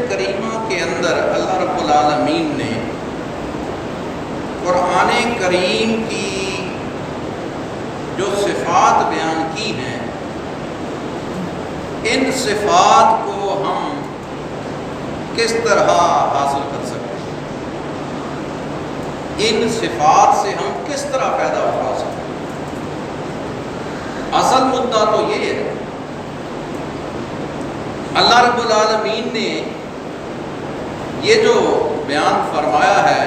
کریمہ کے اندر اللہ رب العالمین نے قرآن کریم کی جو صفات بیان کی ہیں، ان صفات کو ہم کس طرح حاصل کر سکتے ہیں، ان صفات سے ہم کس طرح پیدا اٹھا سکتے ہیں؟ اصل مدعا تو یہ ہے، اللہ رب العالمین نے یہ جو بیان فرمایا ہے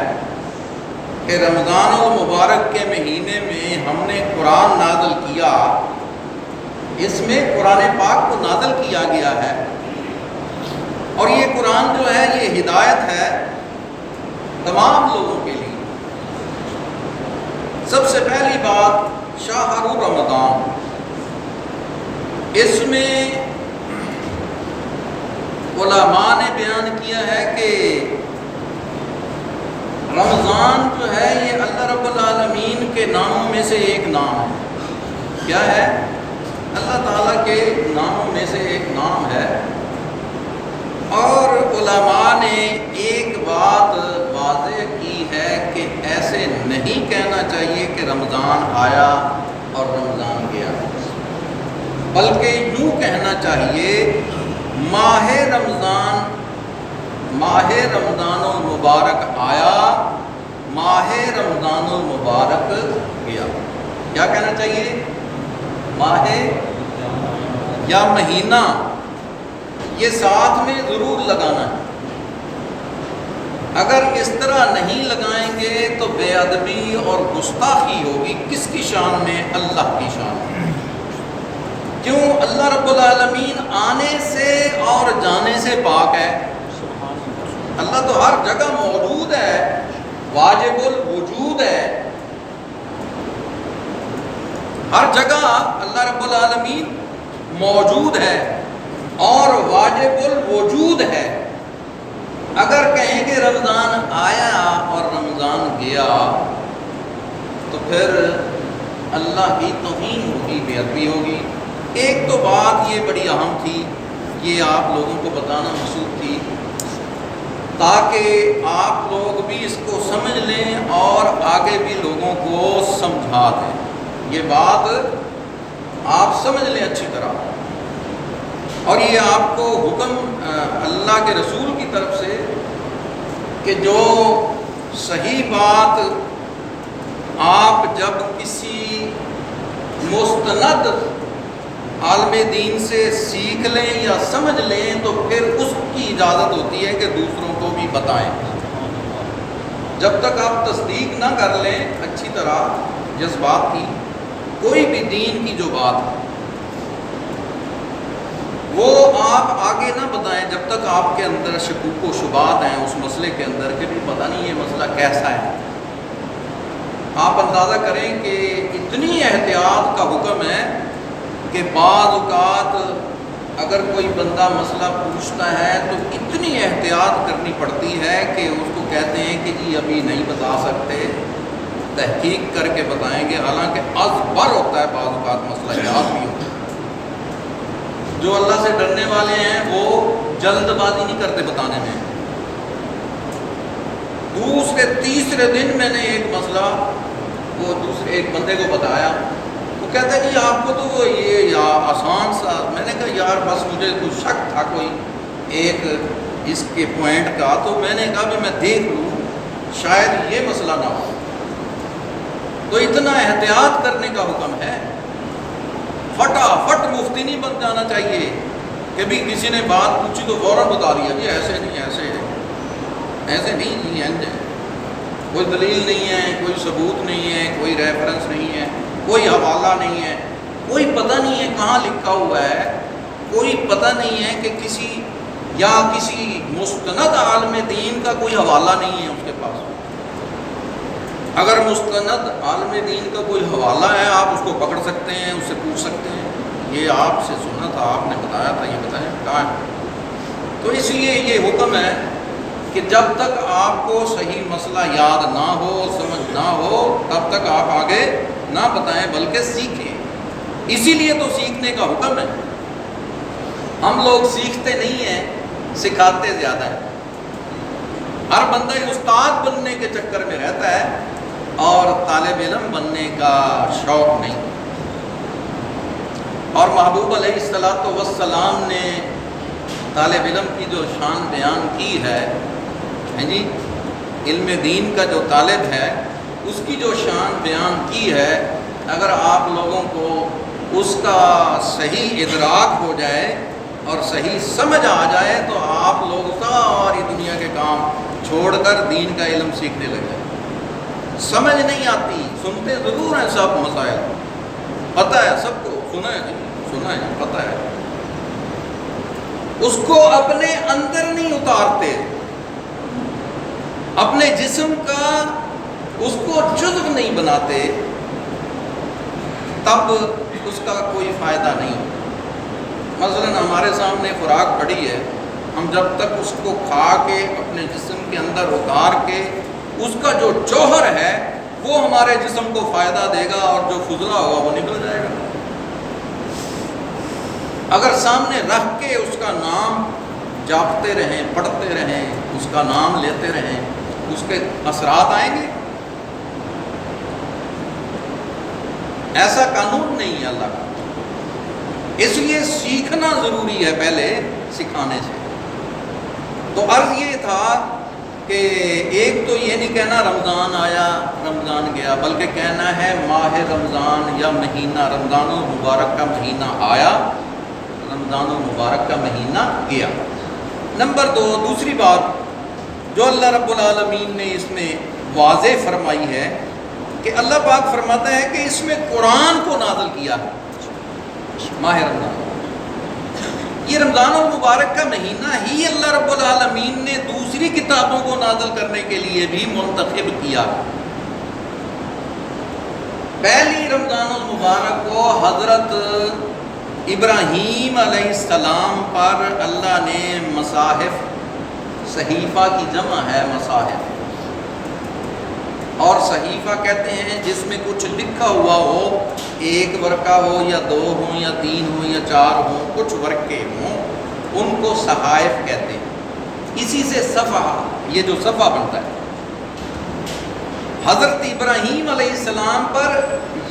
کہ رمضان المبارک کے مہینے میں ہم نے قرآن نازل کیا، اس میں قرآن پاک کو نازل کیا گیا ہے، اور یہ قرآن جو ہے یہ ہدایت ہے تمام لوگوں کے لیے۔ سب سے پہلی بات شہر رمضان، اس میں علماء نے بیان کیا ہے کہ رمضان جو ہے یہ اللہ رب العالمین کے ناموں میں سے ایک نام ہے۔ کیا ہے؟ اللہ تعالیٰ کے ناموں میں سے ایک نام ہے۔ اور علماء نے ایک بات واضح کی ہے کہ ایسے نہیں کہنا چاہیے کہ رمضان آیا اور رمضان گیا، بلکہ یوں کہنا چاہیے ماہ رمضان المبارک آیا، ماہ رمضان المبارک گیا۔ کیا کہنا چاہیے؟ ماہ یا مہینہ، یہ ساتھ میں ضرور لگانا ہے۔ اگر اس طرح نہیں لگائیں گے تو بے ادبی اور گستاخی ہوگی۔ کس کی شان میں؟ اللہ کی شان میں۔ کیوں؟ اللہ رب العالمین آنے سے اور جانے سے پاک ہے۔ اللہ تو ہر جگہ موجود ہے، واجب الوجود ہے، ہر جگہ اللہ رب العالمین موجود ہے اور واجب الوجود ہے۔ اگر کہیں کہ رمضان آیا اور رمضان گیا تو پھر اللہ کی توہین ہوگی، بے ادبی ہوگی۔ ایک تو بات یہ بڑی اہم تھی، یہ آپ لوگوں کو بتانا مقصود تھی تاکہ آپ لوگ بھی اس کو سمجھ لیں اور آگے بھی لوگوں کو سمجھا دیں۔ یہ بات آپ سمجھ لیں اچھی طرح، اور یہ آپ کو حکم اللہ کے رسول کی طرف سے کہ جو صحیح بات آپ جب کسی مستند عالم دین سے سیکھ لیں یا سمجھ لیں تو پھر اس کی اجازت ہوتی ہے کہ دوسروں کو بھی بتائیں۔ جب تک آپ تصدیق نہ کر لیں اچھی طرح جس بات کی، کوئی بھی دین کی جو بات ہے وہ آپ آگے نہ بتائیں جب تک آپ کے اندر شکوک و شبہات ہیں اس مسئلے کے اندر کہ بھی پتہ نہیں یہ مسئلہ کیسا ہے۔ آپ اندازہ کریں کہ اتنی احتیاط کا حکم ہے کہ بعض اوقات اگر کوئی بندہ مسئلہ پوچھتا ہے تو اتنی احتیاط کرنی پڑتی ہے کہ اس کو کہتے ہیں کہ جی ابھی نہیں بتا سکتے، تحقیق کر کے بتائیں گے، حالانکہ ازبر ہوتا ہے بعض اوقات مسئلہ یاد بھی ہوتا ہے۔ جو اللہ سے ڈرنے والے ہیں وہ جلد بازی نہیں کرتے بتانے میں۔ دوسرے تیسرے دن میں نے ایک مسئلہ وہ دوسرے ایک بندے کو بتایا، وہ کہتا ہے جی آپ کو تو یہ یا آسان سا۔ میں نے کہا یار بس مجھے کچھ شک تھا کوئی ایک اس کے پوائنٹ کا، تو میں نے کہا بھی میں دیکھ لوں شاید یہ مسئلہ نہ ہو۔ تو اتنا احتیاط کرنے کا حکم ہے۔ فٹافٹ مفتی نہیں بن جانا چاہیے کہ بھی کسی نے بات پوچھی تو فوراً بتا دیا جی ایسے نہیں، ایسے نہیں جی، کوئی دلیل نہیں ہے، کوئی ثبوت نہیں ہے، کوئی ریفرنس نہیں ہے، کوئی حوالہ نہیں ہے، کوئی پتہ نہیں ہے کہاں لکھا ہوا ہے، کوئی پتہ نہیں ہے کہ کسی مستند عالم دین کا کوئی حوالہ نہیں ہے اس کے پاس۔ اگر مستند عالم دین کا کوئی حوالہ ہے آپ اس کو پکڑ سکتے ہیں، اس سے پوچھ سکتے ہیں یہ آپ سے سنا تھا، آپ نے بتایا تھا، یہ بتائیں کہاں ہے۔ تو اس لیے یہ حکم ہے کہ جب تک آپ کو صحیح مسئلہ یاد نہ ہو، سمجھ نہ ہو، تب تک آپ آگے نہ بتائیں بلکہ سیکھیں۔ اسی لیے تو سیکھنے کا حکم ہے۔ ہم لوگ سیکھتے نہیں ہیں، سکھاتے زیادہ ہیں. ہر بندہ استاد بننے کے چکر میں رہتا ہے اور طالب علم بننے کا شوق نہیں. اور محبوب علیہ الصلوۃ والسلام نے طالب علم کی جو شان بیان کی ہے جی، علم دین کا جو طالب ہے اس کی جو شان بیان کی ہے، اگر آپ لوگوں کو اس کا صحیح ادراک ہو جائے اور صحیح سمجھ آ جائے تو آپ لوگ ساری دنیا کے کام چھوڑ کر دین کا علم سیکھنے لگ جائیں. سمجھ نہیں آتی، سنتے ضرور ہیں سب مسائل، پتہ ہے سب کو، سنا ہے جی پتہ ہے، اس کو اپنے اندر نہیں اتارتے، اپنے جسم کا اس کو جزو نہیں بناتے، تب اس کا کوئی فائدہ نہیں ہوتا. مثلا ہمارے سامنے خوراک پڑی ہے، ہم جب تک اس کو کھا کے اپنے جسم کے اندر اتار کے اس کا جو جوہر ہے وہ ہمارے جسم کو فائدہ دے گا اور جو فضلہ ہوگا وہ نکل جائے گا. اگر سامنے رکھ کے اس کا نام جاپتے رہیں، پڑھتے رہیں، اس کا نام لیتے رہیں، اس کے اثرات آئیں گے. ایسا قانون نہیں ہے اللہ کا. اس لیے سیکھنا ضروری ہے پہلے سکھانے سے. تو عرض یہ تھا کہ ایک تو یہ نہیں کہنا رمضان آیا رمضان گیا، بلکہ کہنا ہے ماہ رمضان یا مہینہ رمضان المبارک کا مہینہ آیا، رمضان المبارک کا مہینہ گیا. نمبر 2، دوسری بات جو اللہ رب العالمین نے اس میں واضح فرمائی ہے کہ اللہ پاک فرماتا ہے کہ اس میں قرآن کو نازل کیا ہے. ماہ رمضان، یہ رمضان المبارک کا مہینہ ہی اللہ رب العالمین نے دوسری کتابوں کو نازل کرنے کے لیے بھی منتخب کیا. پہلی رمضان المبارک کو حضرت ابراہیم علیہ السلام پر اللہ نے مصاحف، صحیفہ کی جمع ہے مصاحف، اور صحیفہ کہتے ہیں جس میں کچھ لکھا ہوا ہو، ایک ورقہ ہو یا 2 ہوں یا 3 ہوں یا 4 ہوں، کچھ ورقے ہوں، ان کو صحائف کہتے ہیں. اسی سے صفحہ، یہ جو صفحہ بنتا ہے، حضرت ابراہیم علیہ السلام پر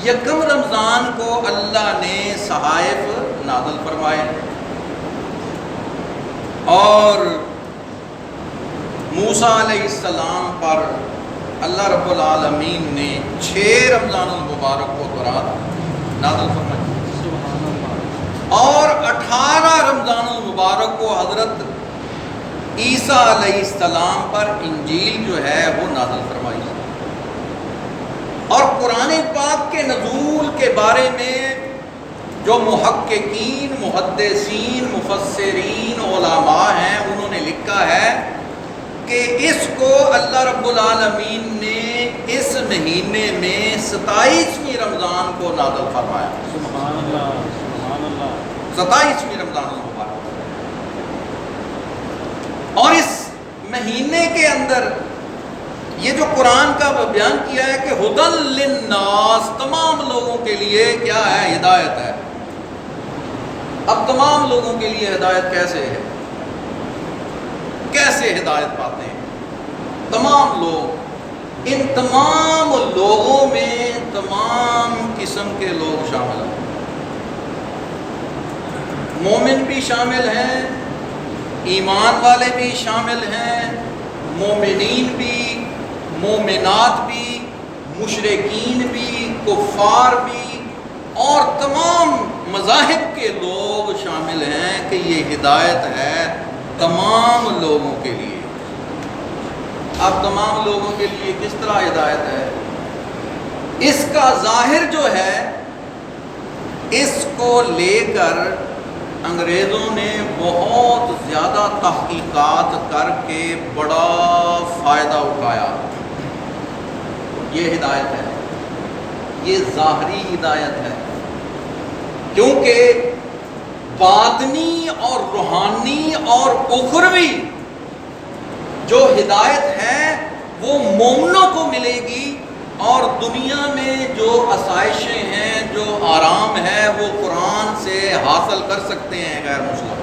یکم رمضان کو اللہ نے صحائف نازل فرمائے، اور موسیٰ علیہ السلام پر اللہ رب العالمین نے 6 رمضان المبارک کو قرآن نازل فرمایا، اور 18 رمضان المبارک کو حضرت عیسیٰ علیہ السلام پر انجیل جو ہے وہ نازل فرمائی. اور قرآن پاک کے نزول کے بارے میں جو محققین، محدثین، مفسرین، علماء ہیں، انہوں نے لکھا ہے کہ اس کو اللہ رب العالمین نے اس مہینے میں 27ویں رمضان کو نازل فرمایا. سبحان اللہ، سبحان اللہ. 27ویں رمضان المبارک، اور اس مہینے کے اندر یہ جو قرآن کا بیان کیا ہے کہ ہدی للناس، تمام لوگوں کے لیے کیا ہے؟ ہدایت ہے. اب تمام لوگوں کے لیے ہدایت کیسے ہے؟ کیسے ہدایت پاتے ہیں تمام لوگ؟ ان تمام لوگوں میں تمام قسم کے لوگ شامل ہیں. مومن بھی شامل ہیں، ایمان والے بھی شامل ہیں، مومنین بھی، مومنات بھی، مشرکین بھی، کفار بھی، اور تمام مذاہب کے لوگ شامل ہیں کہ یہ ہدایت ہے تمام لوگوں کے لیے. اب تمام لوگوں کے لیے کس طرح ہدایت ہے؟ اس کا ظاہر جو ہے، اس کو لے کر انگریزوں نے بہت زیادہ تحقیقات کر کے بڑا فائدہ اٹھایا. یہ ہدایت ہے، یہ ظاہری ہدایت ہے، کیونکہ باطنی اور روحانی اور اخروی جو ہدایت ہے وہ مومنوں کو ملے گی، اور دنیا میں جو آسائشیں ہیں، جو آرام ہے، وہ قرآن سے حاصل کر سکتے ہیں غیر مسلم.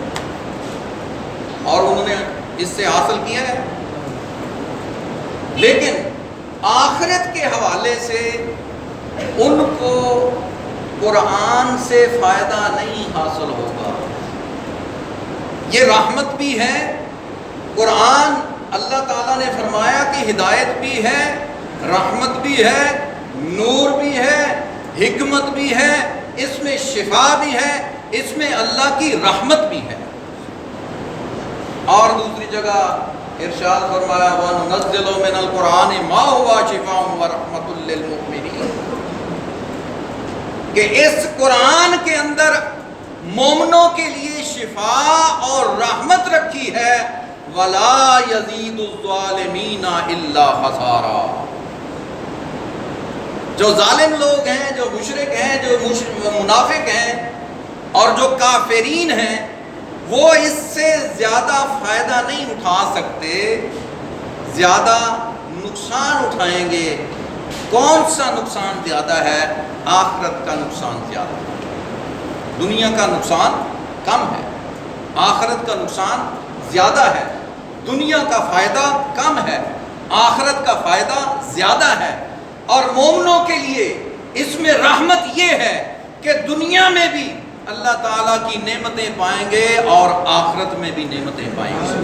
اور انہوں نے اس سے حاصل کیا ہے. لیکن آخرت کے حوالے سے ان کو قرآن سے فائدہ نہیں حاصل ہوگا. یہ رحمت بھی ہے، قرآن اللہ تعالیٰ نے فرمایا کہ ہدایت بھی ہے، رحمت بھی ہے، نور بھی ہے، حکمت بھی ہے، اس میں شفا بھی ہے، اس میں اللہ کی رحمت بھی ہے. اور دوسری جگہ ارشاد فرمایا وَنُنَزِّلُ مِنَ الْقُرْآنِ مَا هُوَ شِفَاءٌ وَرَحْمَةٌ لِّلْمُؤْمِنِينَ کہ اس قرآن کے اندر مومنوں کے لیے شفا اور رحمت رکھی ہے. وَلَا يَزِيدُ الظَّالِمِينَ إِلَّا خَسَارًا. جو ظالم لوگ ہیں، جو مشرک ہیں، جو منافق ہیں اور جو کافرین ہیں، وہ اس سے زیادہ فائدہ نہیں اٹھا سکتے، زیادہ نقصان اٹھائیں گے. کون سا نقصان زیادہ ہے؟ آخرت کا نقصان زیادہ ہے. دنیا کا نقصان کم ہے، آخرت کا نقصان زیادہ ہے. دنیا کا فائدہ کم ہے، آخرت کا فائدہ زیادہ ہے. اور مومنوں کے لیے اس میں رحمت یہ ہے کہ دنیا میں بھی اللہ تعالیٰ کی نعمتیں پائیں گے اور آخرت میں بھی نعمتیں پائیں گے.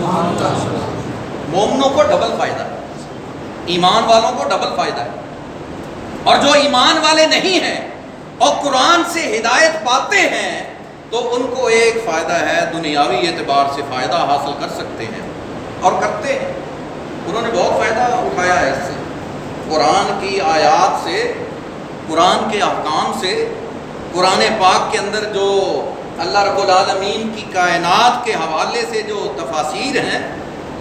مومنوں کو ڈبل فائدہ ہے، ایمان والوں کو ڈبل فائدہ ہے. اور جو ایمان والے نہیں ہیں اور قرآن سے ہدایت پاتے ہیں تو ان کو ایک فائدہ ہے، دنیاوی اعتبار سے فائدہ حاصل کر سکتے ہیں اور کرتے ہیں. انہوں نے بہت فائدہ اٹھایا ہے اس سے، قرآن کی آیات سے، قرآن کے احکام سے. قرآن پاک کے اندر جو اللہ رب العالمین کی کائنات کے حوالے سے جو تفاسیر ہیں،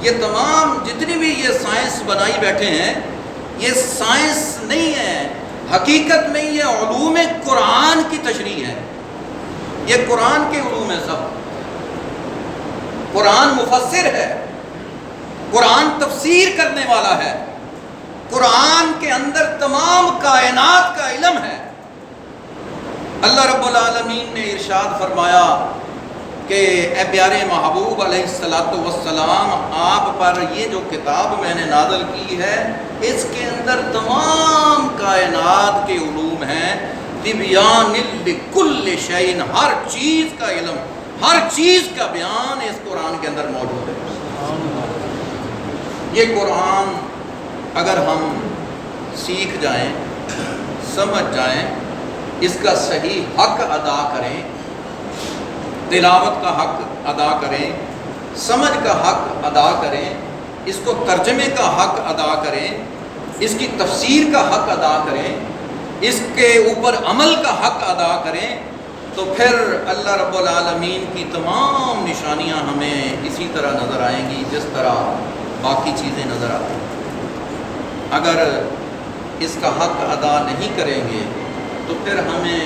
یہ تمام جتنی بھی یہ سائنس بنائی بیٹھے ہیں، یہ سائنس نہیں ہے، حقیقت میں یہ علوم قرآن کی تشریح ہے. یہ قرآن کے علوم ہے سب. قرآن مفسر ہے، قرآن تفسیر کرنے والا ہے. قرآن کے اندر تمام کائنات کا علم ہے. اللہ رب العالمین نے ارشاد فرمایا کہ اے پیارے محبوب علیہ السلام، آپ پر یہ جو کتاب میں نے نازل کی ہے، اس کے اندر تمام کائنات کے علوم ہیں. تبیان لکل شیء، ہر چیز کا علم، ہر چیز کا بیان اس قرآن کے اندر موجود ہے. یہ قرآن اگر ہم سیکھ جائیں، سمجھ جائیں، اس کا صحیح حق ادا کریں، تلاوت کا حق ادا کریں، سمجھ کا حق ادا کریں، اس کو ترجمے کا حق ادا کریں، اس کی تفسیر کا حق ادا کریں، اس کے اوپر عمل کا حق ادا کریں، تو پھر اللہ رب العالمین کی تمام نشانیاں ہمیں اسی طرح نظر آئیں گی جس طرح باقی چیزیں نظر آتی ہیں. اگر اس کا حق ادا نہیں کریں گے تو پھر ہمیں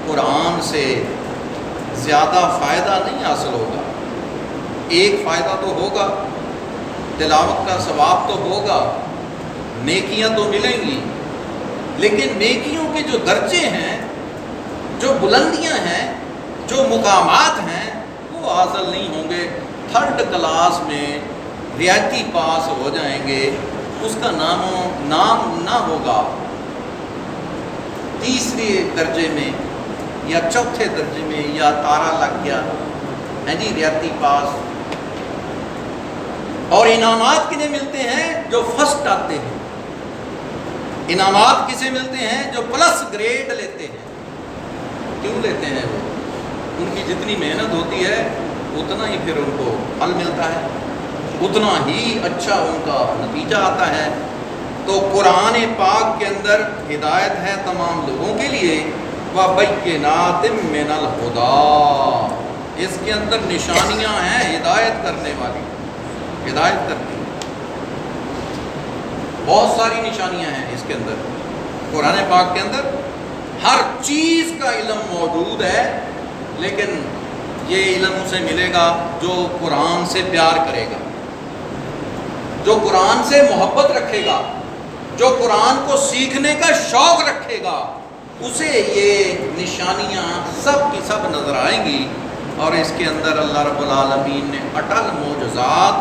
قرآن سے زیادہ فائدہ نہیں حاصل ہوگا. ایک فائدہ تو ہوگا، تلاوت کا ثواب تو ہوگا، نیکیاں تو ملیں گی، لیکن نیکیوں کے جو درجے ہیں، جو بلندیاں ہیں، جو مقامات ہیں، وہ حاصل نہیں ہوں گے. 3rd کلاس میں ریاتی پاس ہو جائیں گے، اس کا نام نہ ہوگا. 3 درجے میں یا 4 درجے میں یا تارا لگ گیا ہے جی، ریاتی پاس. اور انعامات کنہیں ملتے ہیں؟ جو فرسٹ آتے ہیں. انعامات کسے ملتے ہیں؟ جو پلس گریڈ لیتے ہیں. کیوں لیتے ہیں؟ وہ ان کی جتنی محنت ہوتی ہے اتنا ہی پھر ان کو پھل ملتا ہے، اتنا ہی اچھا ان کا نتیجہ آتا ہے. تو قرآن پاک کے اندر ہدایت ہے تمام لوگوں کے لیے. وَبَيِّنَاتٍ مِّنَ الْهُدَىٰ، اس کے اندر نشانیاں ہیں ہدایت کرنے والی، ہدایت کرتی. بہت ساری نشانیاں ہیں اس کے اندر. قرآن پاک کے اندر ہر چیز کا علم موجود ہے، لیکن یہ علم اسے ملے گا جو قرآن سے پیار کرے گا، جو قرآن سے محبت رکھے گا، جو قرآن کو سیکھنے کا شوق رکھے گا، اسے یہ نشانیاں سب کی سب نظر آئیں گی. اور اس کے اندر اللہ رب العالمین نے اٹل معجزات